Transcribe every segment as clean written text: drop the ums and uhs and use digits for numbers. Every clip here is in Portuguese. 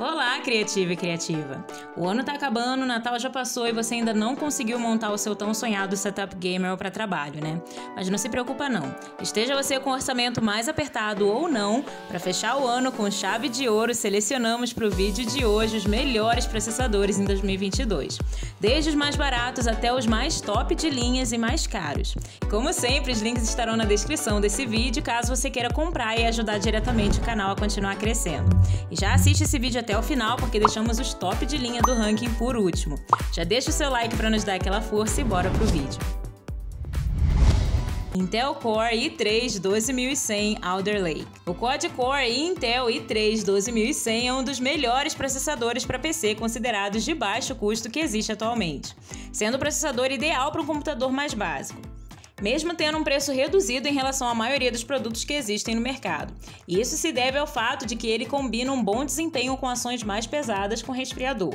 Olá, criativo e criativa! O ano tá acabando, o Natal já passou e você ainda não conseguiu montar o seu tão sonhado setup gamer para trabalho, né? Mas não se preocupa não. Esteja você com o orçamento mais apertado ou não, para fechar o ano com chave de ouro, selecionamos para o vídeo de hoje os melhores processadores em 2022. Desde os mais baratos até os mais top de linhas e mais caros. Como sempre, os links estarão na descrição desse vídeo, caso você queira comprar e ajudar diretamente o canal a continuar crescendo. E já assiste esse vídeo até o final, porque deixamos os top de linha do ranking por último. Já deixa o seu like para nos dar aquela força e bora pro vídeo. Intel Core i3 12100 Alder Lake. O quad-core Intel i3 12100 é um dos melhores processadores para PC considerados de baixo custo que existe atualmente, sendo o processador ideal para um computador mais básico, mesmo tendo um preço reduzido em relação à maioria dos produtos que existem no mercado. E isso se deve ao fato de que ele combina um bom desempenho com ações mais pesadas com resfriador.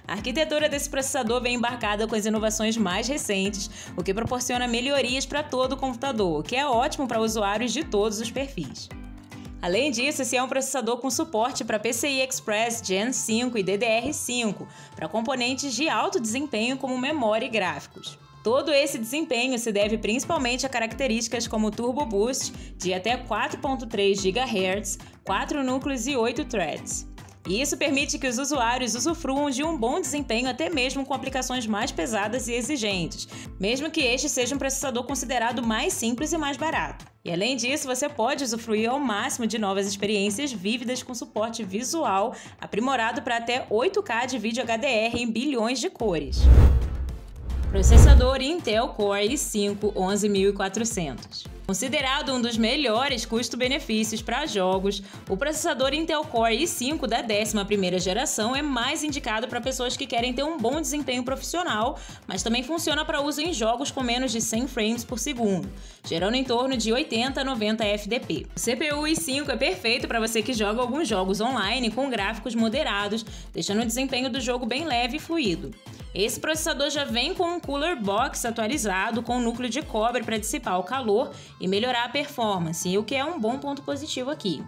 A arquitetura desse processador vem embarcada com as inovações mais recentes, o que proporciona melhorias para todo o computador, o que é ótimo para usuários de todos os perfis. Além disso, esse é um processador com suporte para PCI Express Gen 5 e DDR5, para componentes de alto desempenho como memória e gráficos. Todo esse desempenho se deve principalmente a características como Turbo Boost de até 4.3 GHz, 4 núcleos e 8 threads. E isso permite que os usuários usufruam de um bom desempenho até mesmo com aplicações mais pesadas e exigentes, mesmo que este seja um processador considerado mais simples e mais barato. E além disso, você pode usufruir ao máximo de novas experiências vívidas com suporte visual aprimorado para até 8K de vídeo HDR em bilhões de cores. Processador Intel Core i5 11400. Considerado um dos melhores custo-benefícios para jogos, o processador Intel Core i5 da 11ª geração é mais indicado para pessoas que querem ter um bom desempenho profissional, mas também funciona para uso em jogos com menos de 100 frames por segundo, gerando em torno de 80 a 90 fdp. O CPU i5 é perfeito para você que joga alguns jogos online com gráficos moderados, deixando o desempenho do jogo bem leve e fluido. Esse processador já vem com um cooler box atualizado com núcleo de cobre para dissipar o calor e melhorar a performance, o que é um bom ponto positivo aqui.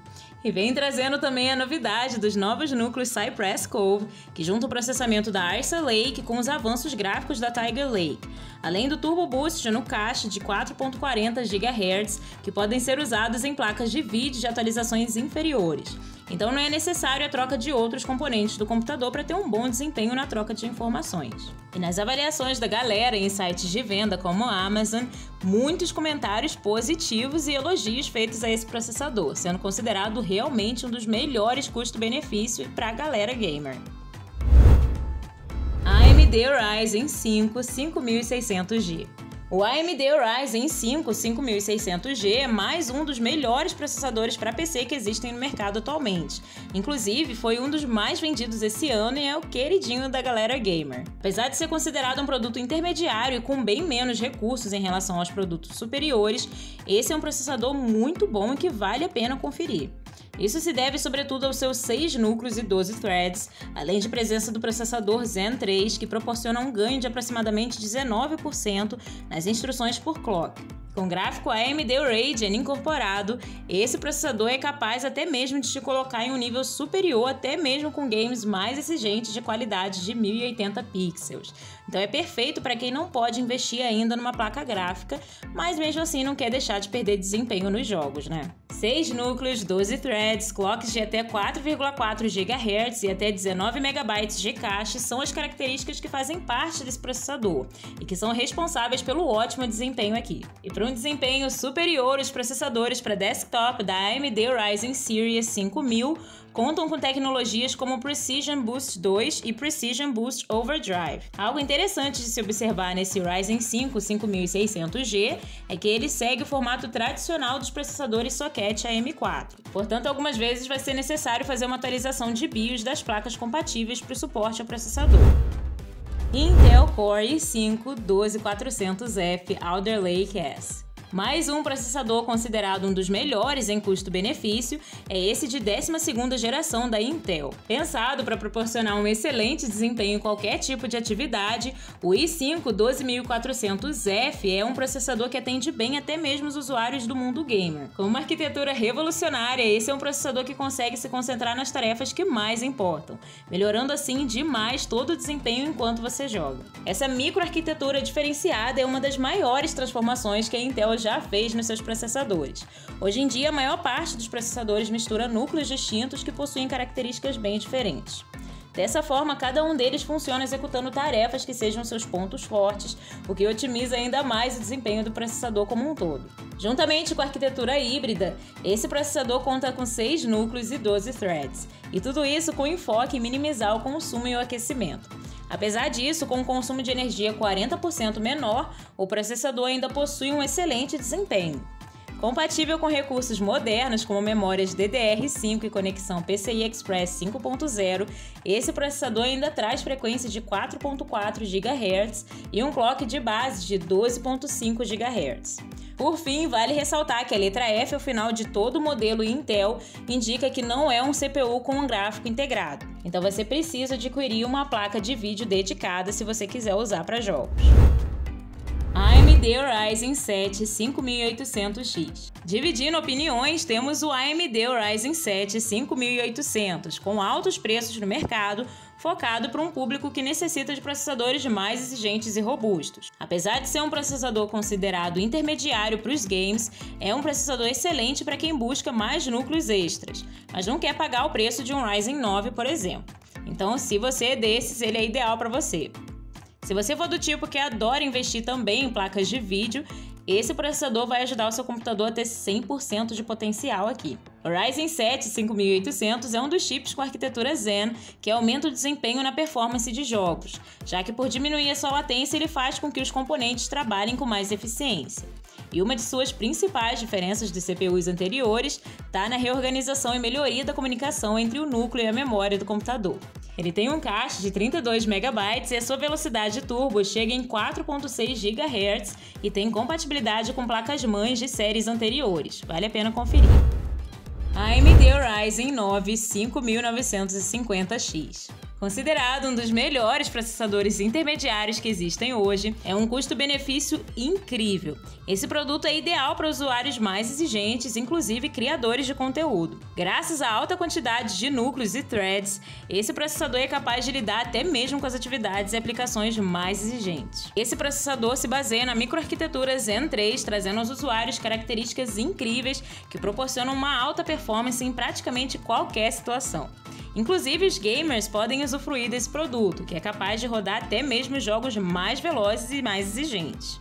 E vem trazendo também a novidade dos novos núcleos Cypress Cove, que junta o processamento da Arsa Lake com os avanços gráficos da Tiger Lake, além do Turbo Boost no cache de 4.40 GHz, que podem ser usados em placas de vídeo de atualizações inferiores. Então não é necessário a troca de outros componentes do computador para ter um bom desempenho na troca de informações. E nas avaliações da galera em sites de venda como a Amazon, muitos comentários positivos e elogios feitos a esse processador, sendo considerado realmente um dos melhores custo-benefício para a galera gamer. AMD Ryzen 5 5600G. O AMD Ryzen 5 5600G é mais um dos melhores processadores para PC que existem no mercado atualmente. Inclusive, foi um dos mais vendidos esse ano e é o queridinho da galera gamer. Apesar de ser considerado um produto intermediário e com bem menos recursos em relação aos produtos superiores, esse é um processador muito bom e que vale a pena conferir. Isso se deve sobretudo aos seus 6 núcleos e 12 threads, além de presença do processador Zen 3, que proporciona um ganho de aproximadamente 19% nas instruções por clock. Com gráfico AMD Radeon incorporado, esse processador é capaz até mesmo de te colocar em um nível superior, até mesmo com games mais exigentes de qualidade de 1080 pixels. Então é perfeito para quem não pode investir ainda numa placa gráfica, mas mesmo assim não quer deixar de perder desempenho nos jogos, né? 6 núcleos, 12 threads, clocks de até 4,4 GHz e até 19 MB de cache são as características que fazem parte desse processador e que são responsáveis pelo ótimo desempenho aqui. E para um desempenho superior, os processadores para desktop da AMD Ryzen Series 5000 contam com tecnologias como Precision Boost 2 e Precision Boost Overdrive. Algo interessante de se observar nesse Ryzen 5 5600G é que ele segue o formato tradicional dos processadores socket AM4. Portanto, algumas vezes vai ser necessário fazer uma atualização de BIOS das placas compatíveis para o suporte ao processador. Intel Core i5 12400F Alder Lake S. Mais um processador considerado um dos melhores em custo-benefício é esse de 12ª geração da Intel. Pensado para proporcionar um excelente desempenho em qualquer tipo de atividade, o i5 12400F é um processador que atende bem até mesmo os usuários do mundo gamer. Com uma arquitetura revolucionária, esse é um processador que consegue se concentrar nas tarefas que mais importam, melhorando assim demais todo o desempenho enquanto você joga. Essa microarquitetura diferenciada é uma das maiores transformações que a Intel já fez nos seus processadores. Hoje em dia, a maior parte dos processadores mistura núcleos distintos que possuem características bem diferentes. Dessa forma, cada um deles funciona executando tarefas que sejam seus pontos fortes, o que otimiza ainda mais o desempenho do processador como um todo. Juntamente com a arquitetura híbrida, esse processador conta com 6 núcleos e 12 threads, e tudo isso com enfoque em minimizar o consumo e o aquecimento. Apesar disso, com um consumo de energia 40% menor, o processador ainda possui um excelente desempenho. Compatível com recursos modernos como memórias DDR5 e conexão PCI Express 5.0, esse processador ainda traz frequência de 4.4 GHz e um clock de base de 12.5 GHz. Por fim, vale ressaltar que a letra F ao final de todo o modelo Intel indica que não é um CPU com um gráfico integrado, então você precisa adquirir uma placa de vídeo dedicada se você quiser usar para jogos. AMD Ryzen 7 5800X. Dividindo opiniões, temos o AMD Ryzen 7 5800, com altos preços no mercado, focado para um público que necessita de processadores mais exigentes e robustos. Apesar de ser um processador considerado intermediário para os games, é um processador excelente para quem busca mais núcleos extras, mas não quer pagar o preço de um Ryzen 9, por exemplo. Então, se você é desses, ele é ideal para você. Se você for do tipo que adora investir também em placas de vídeo, esse processador vai ajudar o seu computador a ter 100% de potencial aqui. O Ryzen 7 5800 é um dos chips com arquitetura Zen que aumenta o desempenho na performance de jogos, já que por diminuir a sua latência ele faz com que os componentes trabalhem com mais eficiência. E uma de suas principais diferenças de CPUs anteriores está na reorganização e melhoria da comunicação entre o núcleo e a memória do computador. Ele tem um cache de 32 MB e a sua velocidade turbo chega em 4.6 GHz e tem compatibilidade com placas-mães de séries anteriores. Vale a pena conferir. AMD Ryzen 9 5950X. Considerado um dos melhores processadores intermediários que existem hoje, é um custo-benefício incrível. Esse produto é ideal para usuários mais exigentes, inclusive criadores de conteúdo. Graças à alta quantidade de núcleos e threads, esse processador é capaz de lidar até mesmo com as atividades e aplicações mais exigentes. Esse processador se baseia na microarquitetura Zen 3, trazendo aos usuários características incríveis que proporcionam uma alta performance em praticamente qualquer situação. Inclusive, os gamers podem usufruir desse produto, que é capaz de rodar até mesmo jogos mais velozes e mais exigentes.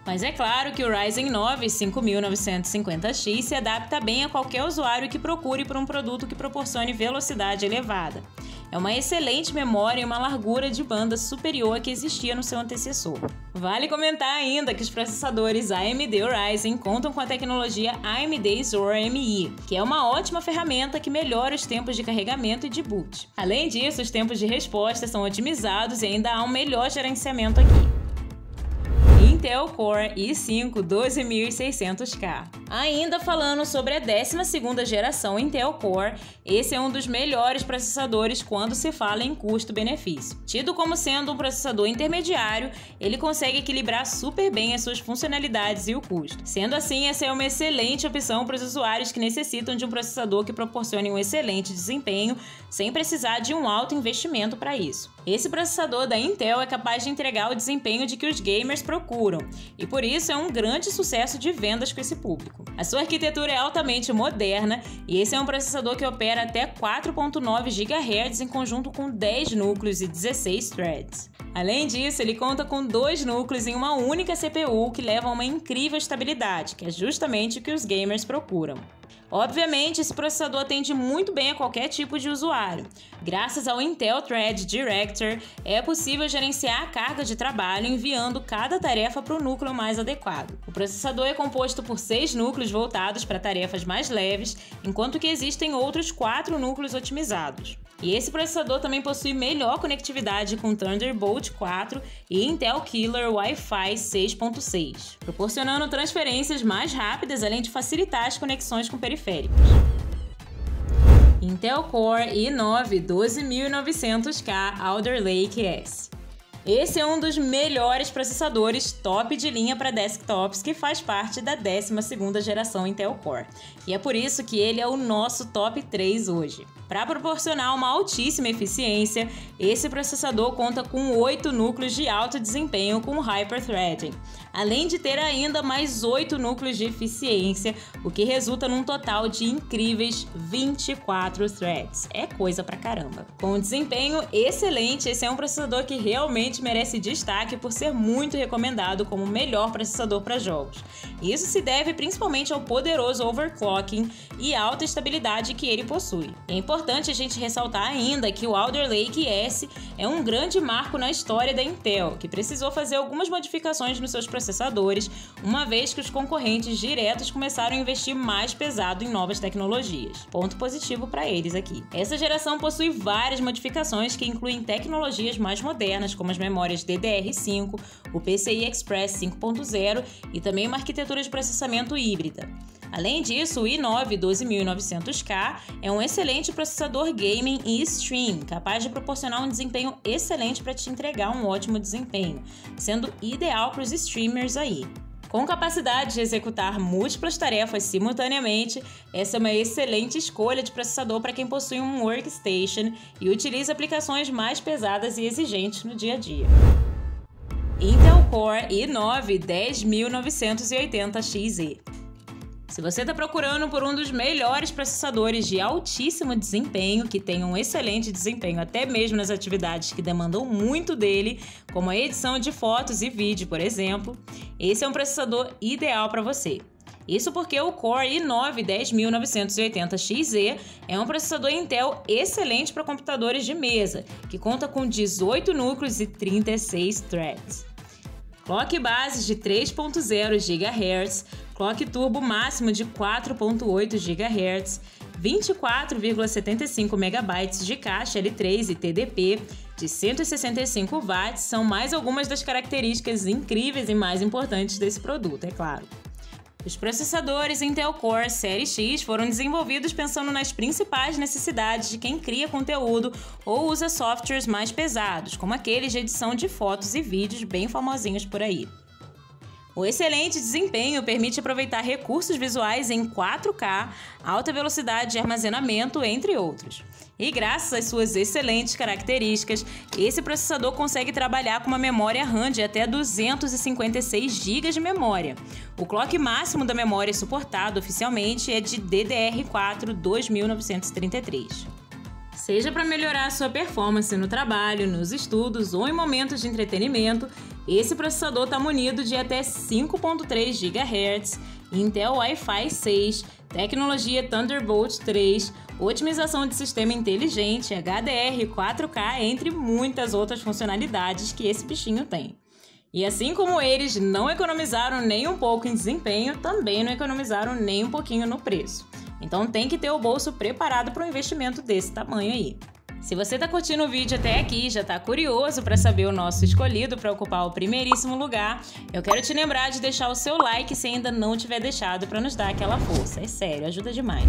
Mas é claro que o Ryzen 9 5950X se adapta bem a qualquer usuário que procure por um produto que proporcione velocidade elevada. É uma excelente memória e uma largura de banda superior à que existia no seu antecessor. Vale comentar ainda que os processadores AMD Ryzen contam com a tecnologia AMD Zora MI, que é uma ótima ferramenta que melhora os tempos de carregamento e de boot. Além disso, os tempos de resposta são otimizados e ainda há um melhor gerenciamento aqui. Intel Core i5 12600K. Ainda falando sobre a 12ª geração Intel Core, esse é um dos melhores processadores quando se fala em custo-benefício. Tido como sendo um processador intermediário, ele consegue equilibrar super bem as suas funcionalidades e o custo. Sendo assim, essa é uma excelente opção para os usuários que necessitam de um processador que proporcione um excelente desempenho, sem precisar de um alto investimento para isso. Esse processador da Intel é capaz de entregar o desempenho de que os gamers procuram, e por isso é um grande sucesso de vendas com esse público. A sua arquitetura é altamente moderna e esse é um processador que opera até 4.9 GHz em conjunto com 10 núcleos e 16 threads. Além disso, ele conta com 2 núcleos em uma única CPU que leva a uma incrível estabilidade, que é justamente o que os gamers procuram. Obviamente, esse processador atende muito bem a qualquer tipo de usuário. Graças ao Intel Thread Director, é possível gerenciar a carga de trabalho enviando cada tarefa para o núcleo mais adequado. O processador é composto por 6 núcleos voltados para tarefas mais leves, enquanto que existem outros 4 núcleos otimizados. E esse processador também possui melhor conectividade com Thunderbolt 4 e Intel Killer Wi-Fi 6.6, proporcionando transferências mais rápidas, além de facilitar as conexões com periféricos. Intel Core i9 12900K Alder Lake S. Esse é um dos melhores processadores top de linha para desktops que faz parte da 12ª geração Intel Core. E é por isso que ele é o nosso top 3 hoje. Para proporcionar uma altíssima eficiência, esse processador conta com 8 núcleos de alto desempenho com Hyper-threading, além de ter ainda mais 8 núcleos de eficiência, o que resulta num total de incríveis 24 threads. É coisa pra caramba. Com um desempenho excelente, esse é um processador que realmente merece destaque por ser muito recomendado como o melhor processador para jogos. Isso se deve principalmente ao poderoso overclocking e alta estabilidade que ele possui. É importante a gente ressaltar ainda que o Alder Lake S é um grande marco na história da Intel, que precisou fazer algumas modificações nos seus processadores, uma vez que os concorrentes diretos começaram a investir mais pesado em novas tecnologias. Ponto positivo para eles aqui. Essa geração possui várias modificações que incluem tecnologias mais modernas, como as memórias DDR5, o PCI Express 5.0 e também uma arquitetura de processamento híbrida. Além disso, o i9 12900K é um excelente processador gaming e stream, capaz de proporcionar um desempenho excelente para te entregar um ótimo desempenho, sendo ideal para os streamers aí. Com capacidade de executar múltiplas tarefas simultaneamente, essa é uma excelente escolha de processador para quem possui um workstation e utiliza aplicações mais pesadas e exigentes no dia a dia. Intel Core i9 10980XE. Se você está procurando por um dos melhores processadores de altíssimo desempenho, que tem um excelente desempenho até mesmo nas atividades que demandam muito dele, como a edição de fotos e vídeo, por exemplo, esse é um processador ideal para você. Isso porque o Core i9 10980XE é um processador Intel excelente para computadores de mesa, que conta com 18 núcleos e 36 threads. Clock base de 3.0 GHz, clock turbo máximo de 4.8 GHz, 24,75 MB de caixa L3 e TDP de 165 watts são mais algumas das características incríveis e mais importantes desse produto, é claro. Os processadores Intel Core Série X foram desenvolvidos pensando nas principais necessidades de quem cria conteúdo ou usa softwares mais pesados, como aqueles de edição de fotos e vídeos bem famosinhos por aí. O excelente desempenho permite aproveitar recursos visuais em 4K, alta velocidade de armazenamento, entre outros. E graças às suas excelentes características, esse processador consegue trabalhar com uma memória RAM de até 256 GB de memória. O clock máximo da memória suportado oficialmente é de DDR4 2933. Seja para melhorar a sua performance no trabalho, nos estudos ou em momentos de entretenimento, esse processador está munido de até 5.3 GHz, Intel Wi-Fi 6, tecnologia Thunderbolt 3, otimização de sistema inteligente, HDR 4K, entre muitas outras funcionalidades que esse bichinho tem. E assim como eles não economizaram nem um pouco em desempenho, também não economizaram nem um pouquinho no preço. Então tem que ter o bolso preparado para um investimento desse tamanho aí. Se você está curtindo o vídeo até aqui e já está curioso para saber o nosso escolhido para ocupar o primeiríssimo lugar, eu quero te lembrar de deixar o seu like se ainda não tiver deixado para nos dar aquela força. É sério, ajuda demais.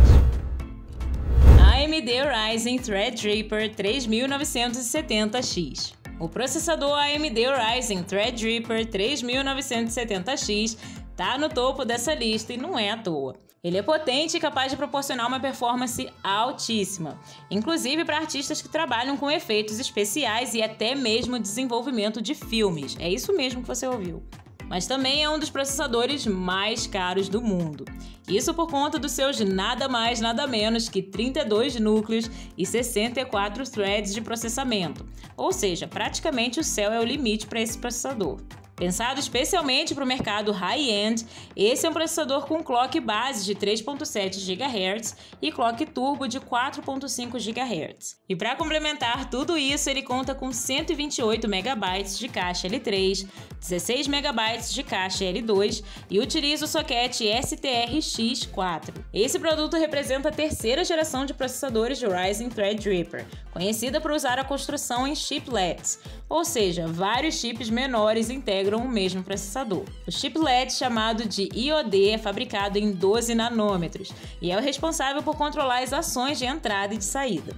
AMD Ryzen Threadripper 3970X. O processador AMD Ryzen Threadripper 3970X está no topo dessa lista e não é à toa. Ele é potente e capaz de proporcionar uma performance altíssima, inclusive para artistas que trabalham com efeitos especiais e até mesmo desenvolvimento de filmes. É isso mesmo que você ouviu. Mas também é um dos processadores mais caros do mundo. Isso por conta dos seus nada mais nada menos que 32 núcleos e 64 threads de processamento. Ou seja, praticamente o céu é o limite para esse processador. Pensado especialmente para o mercado high-end, esse é um processador com clock base de 3.7 GHz e clock turbo de 4.5 GHz. E para complementar tudo isso, ele conta com 128 MB de caixa L3, 16 MB de caixa L2 e utiliza o socket STRX4. Esse produto representa a terceira geração de processadores de Ryzen Threadripper, conhecida por usar a construção em chiplets, ou seja, vários chips menores integram o mesmo processador. O chiplet, chamado de IOD, é fabricado em 12 nanômetros e é o responsável por controlar as ações de entrada e de saída.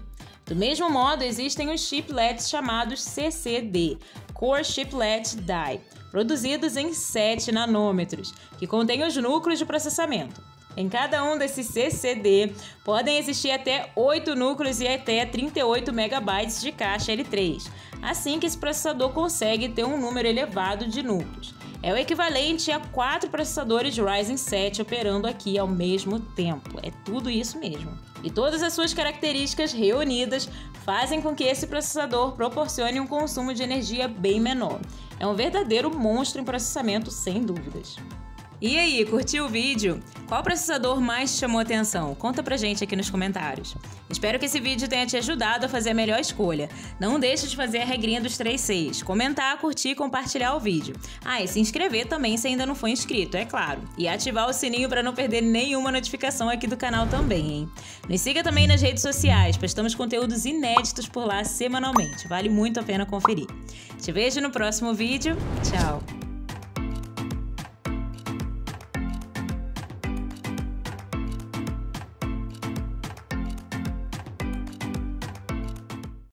Do mesmo modo, existem os chiplets chamados CCD, Core Chiplet Die, produzidos em 7 nanômetros, que contêm os núcleos de processamento. Em cada um desses CCD, podem existir até 8 núcleos e até 38 MB de caixa L3, assim que esse processador consegue ter um número elevado de núcleos. É o equivalente a 4 processadores de Ryzen 7 operando aqui ao mesmo tempo. É tudo isso mesmo. E todas as suas características reunidas fazem com que esse processador proporcione um consumo de energia bem menor. É um verdadeiro monstro em processamento, sem dúvidas. E aí, curtiu o vídeo? Qual processador mais te chamou a atenção? Conta pra gente aqui nos comentários. Espero que esse vídeo tenha te ajudado a fazer a melhor escolha. Não deixe de fazer a regrinha dos 3 Cs, comentar, curtir e compartilhar o vídeo. E se inscrever também se ainda não for inscrito, é claro. E ativar o sininho para não perder nenhuma notificação aqui do canal também, hein? Nos siga também nas redes sociais, postamos conteúdos inéditos por lá semanalmente. Vale muito a pena conferir. Te vejo no próximo vídeo. Tchau!